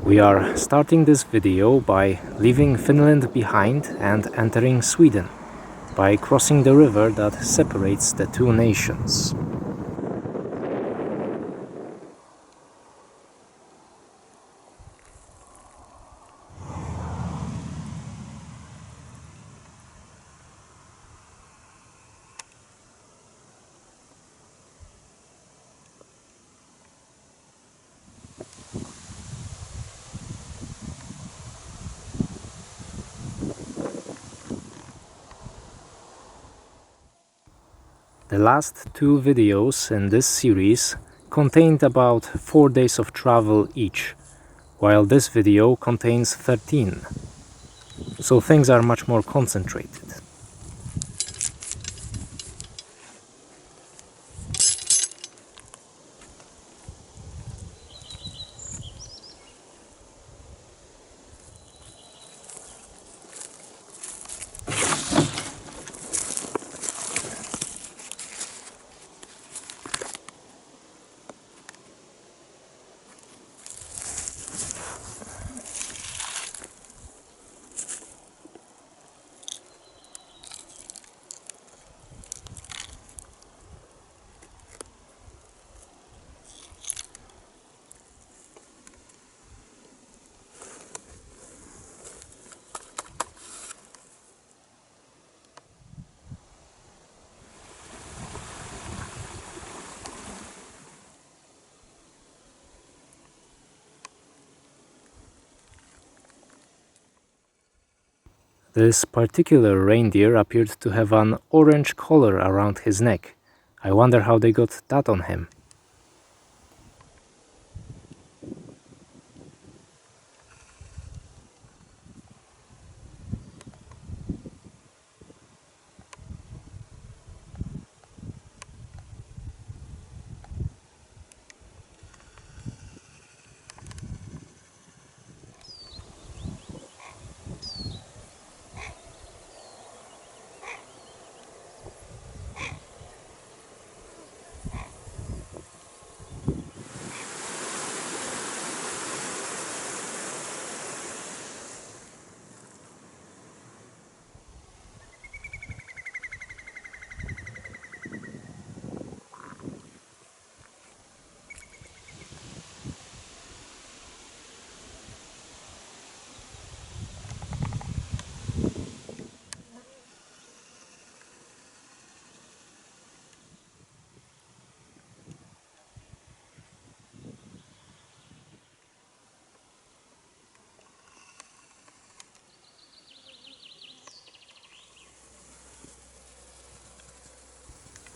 We are starting this video by leaving Finland behind and entering Sweden, by crossing the river that separates the two nations. The last two videos in this series contained about 4 days of travel each, while this video contains 13, so things are much more concentrated. This particular reindeer appeared to have an orange collar around his neck. I wonder how they got that on him.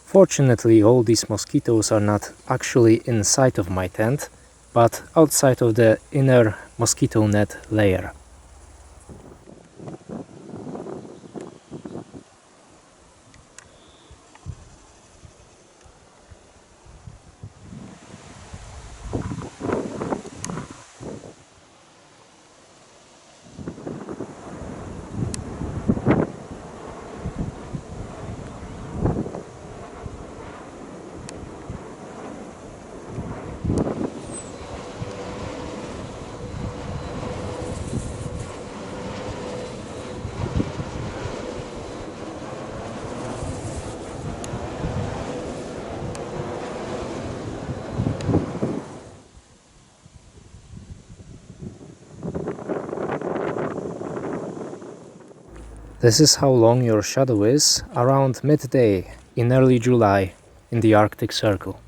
Fortunately, all these mosquitoes are not actually inside of my tent, but outside of the inner mosquito net layer. This is how long your shadow is around midday in early July in the Arctic Circle.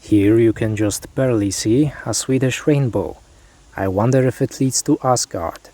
Here you can just barely see a Swedish rainbow. I wonder if it leads to Asgard.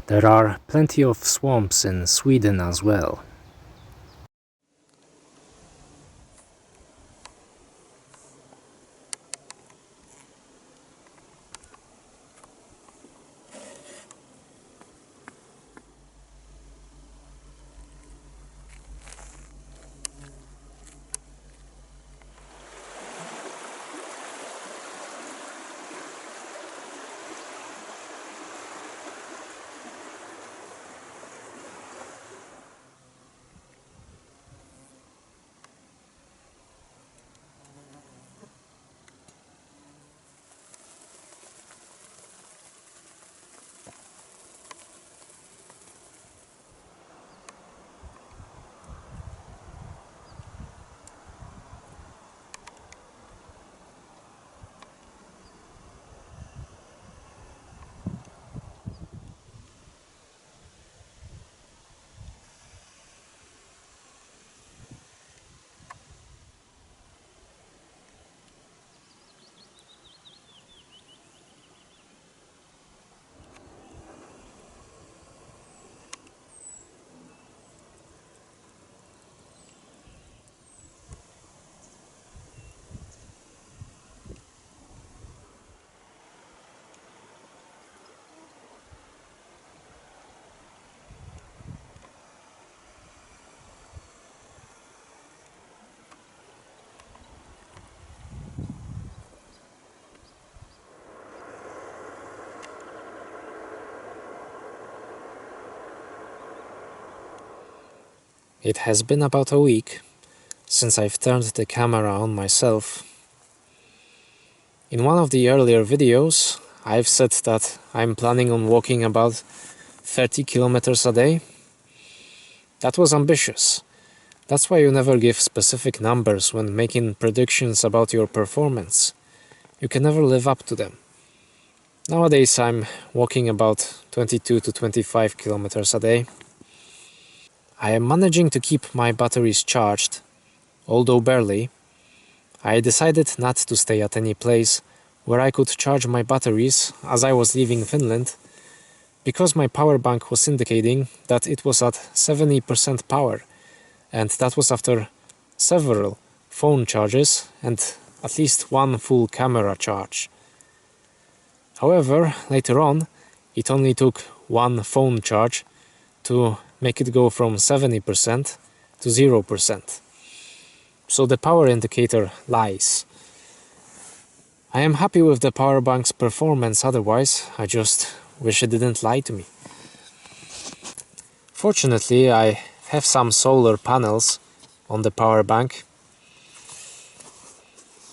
There are plenty of swamps in Sweden as well. It has been about a week since I've turned the camera on myself. In one of the earlier videos, I've said that I'm planning on walking about 30 kilometers a day. That was ambitious. That's why you never give specific numbers when making predictions about your performance. You can never live up to them. Nowadays I'm walking about 22 to 25 kilometers a day. I am managing to keep my batteries charged, although barely. I decided not to stay at any place where I could charge my batteries as I was leaving Finland, because my power bank was indicating that it was at 70% power, and that was after several phone charges and at least one full camera charge. However, later on, it only took one phone charge to make it go from 70% to 0%. So the power indicator lies. I am happy with the power bank's performance otherwise, I just wish it didn't lie to me. Fortunately, I have some solar panels on the power bank.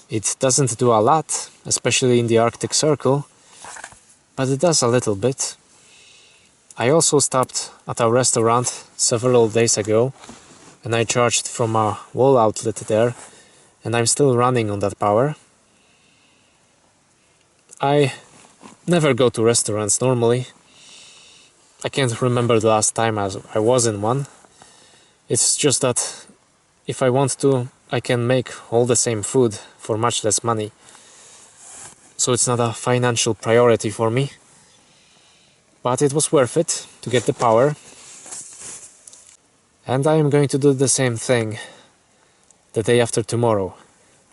It doesn't do a lot, especially in the Arctic Circle, but it does a little bit. I also stopped at a restaurant several days ago and I charged from a wall outlet there, and I'm still running on that power. I never go to restaurants normally. I can't remember the last time I was in one. It's just that if I want to, I can make all the same food for much less money. So it's not a financial priority for me. But it was worth it to get the power. And I am going to do the same thing the day after tomorrow,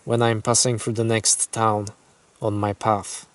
when I'm passing through the next town on my path.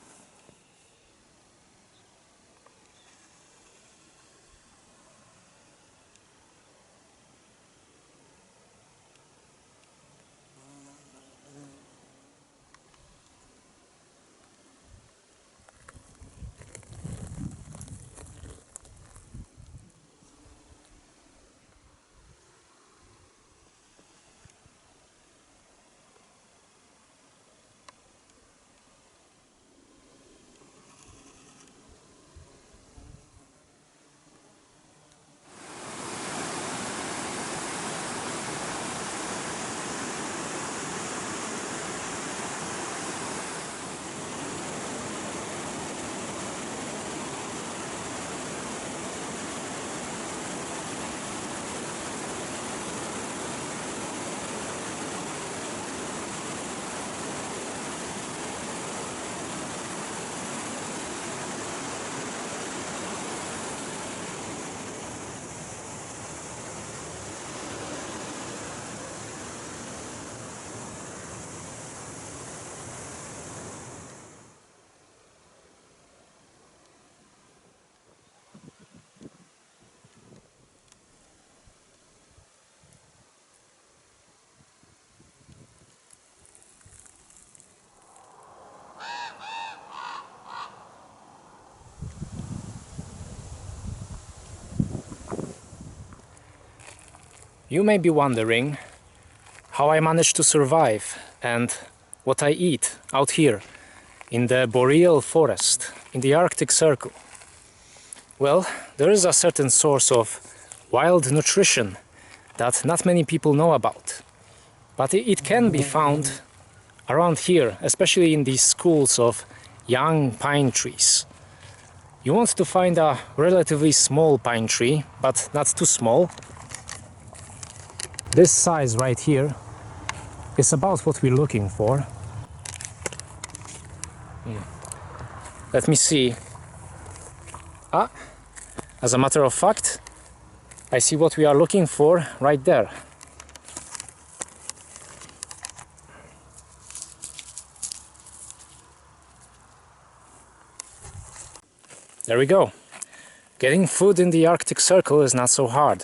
You may be wondering how I managed to survive and what I eat out here in the boreal forest, in the Arctic Circle. Well, there is a certain source of wild nutrition that not many people know about. But it can be found around here, especially in these schools of young pine trees. You want to find a relatively small pine tree, but not too small. This size right here is about what we're looking for. Let me see. As a matter of fact, I see what we are looking for right there. There we go. Getting food in the Arctic Circle is not so hard.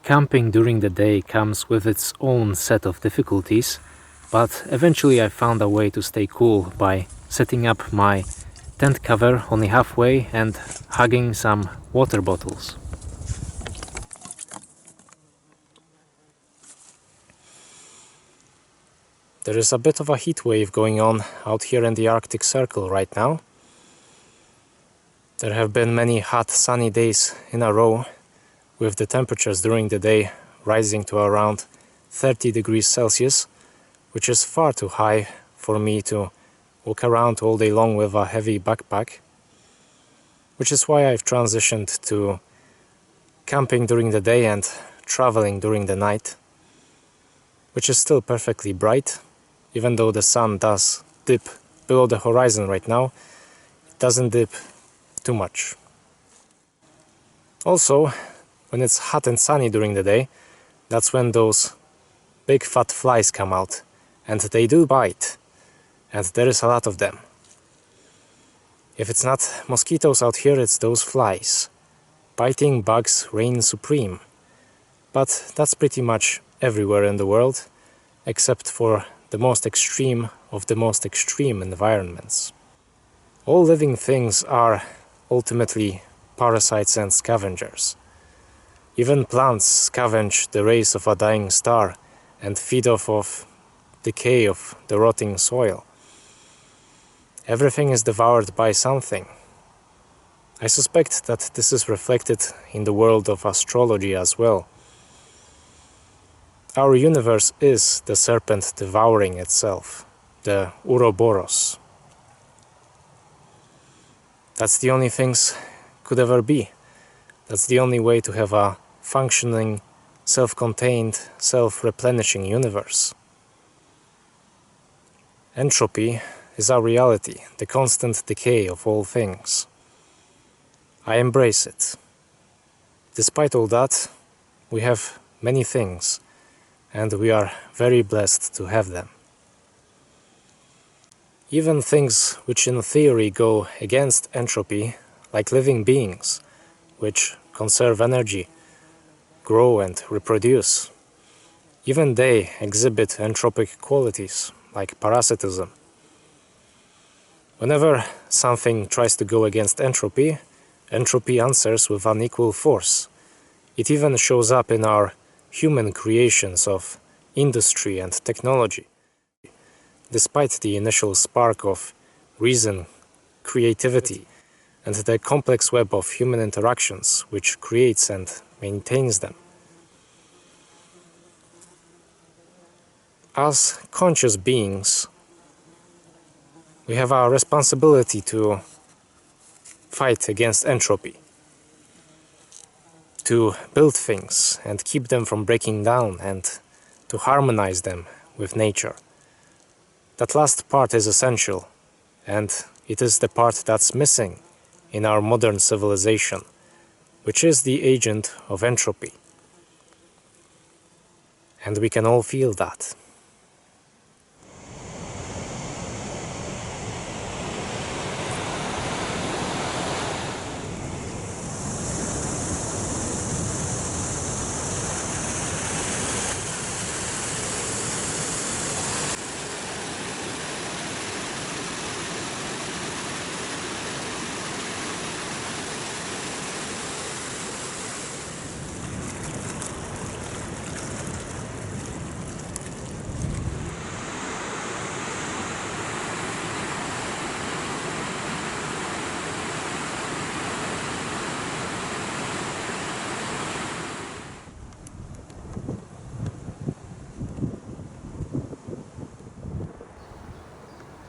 Camping during the day comes with its own set of difficulties, but eventually I found a way to stay cool by setting up my tent cover only halfway and hugging some water bottles. There is a bit of a heat wave going on out here in the Arctic Circle right now. There have been many hot sunny days in a row, with the temperatures during the day rising to around 30 degrees Celsius, which is far too high for me to walk around all day long with a heavy backpack, which is why I've transitioned to camping during the day and traveling during the night, which is still perfectly bright. Even though the sun does dip below the horizon right now, it doesn't dip too much. Also, when it's hot and sunny during the day, that's when those big fat flies come out, and they do bite, and there is a lot of them. If it's not mosquitoes out here, it's those flies. Biting bugs reign supreme, but that's pretty much everywhere in the world, except for the most extreme of the most extreme environments. All living things are ultimately parasites and scavengers. Even plants scavenge the rays of a dying star and feed off of decay of the rotting soil. Everything is devoured by something. I suspect that this is reflected in the world of astrology as well. Our universe is the serpent devouring itself, the Ouroboros. That's the only things could ever be. That's the only way to have a functioning, self-contained, self-replenishing universe. Entropy is our reality, the constant decay of all things. I embrace it. Despite all that, we have many things, and we are very blessed to have them. Even things which in theory go against entropy, like living beings, which conserve energy, grow and reproduce, even they exhibit entropic qualities, like parasitism. Whenever something tries to go against entropy, entropy answers with unequal force. It even shows up in our human creations of industry and technology. Despite the initial spark of reason, creativity, and the complex web of human interactions which creates and maintains them. As conscious beings, we have our responsibility to fight against entropy, to build things and keep them from breaking down and to harmonize them with nature. That last part is essential, and it is the part that's missing in our modern civilization, which is the agent of entropy. And we can all feel that.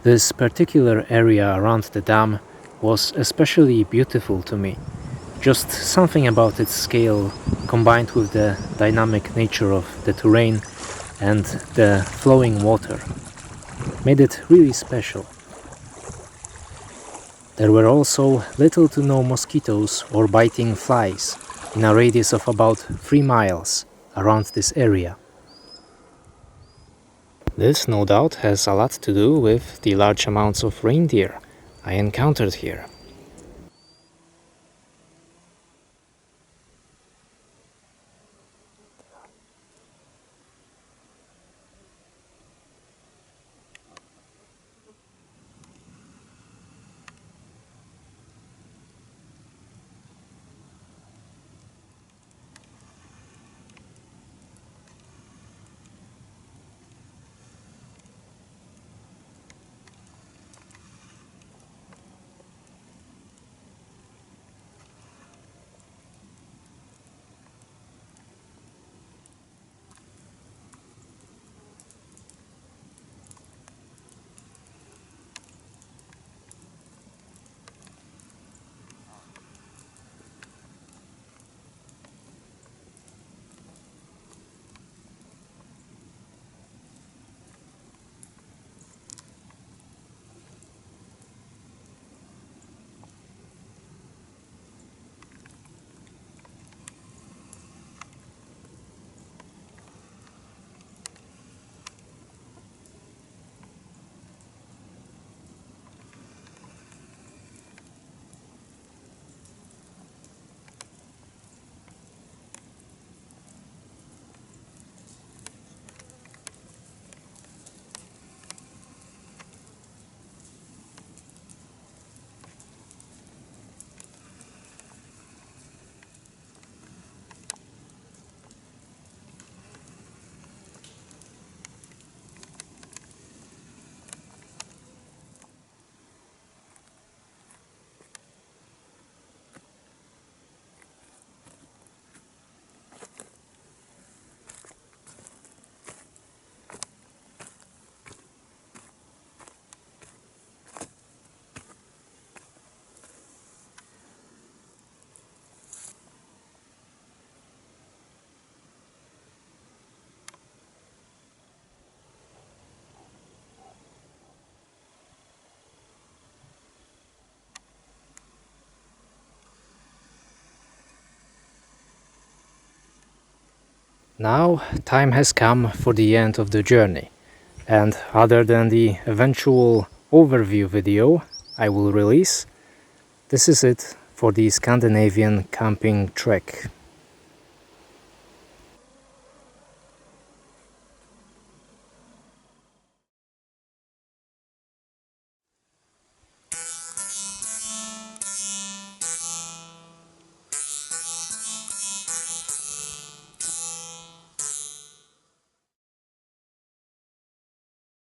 This particular area around the dam was especially beautiful to me. Just something about its scale, combined with the dynamic nature of the terrain and the flowing water, made it really special. There were also little to no mosquitoes or biting flies in a radius of about 3 miles around this area. This no doubt has a lot to do with the large amounts of reindeer I encountered here. Now time has come for the end of the journey, and other than the eventual overview video I will release, this is it for the Scandinavian camping trek.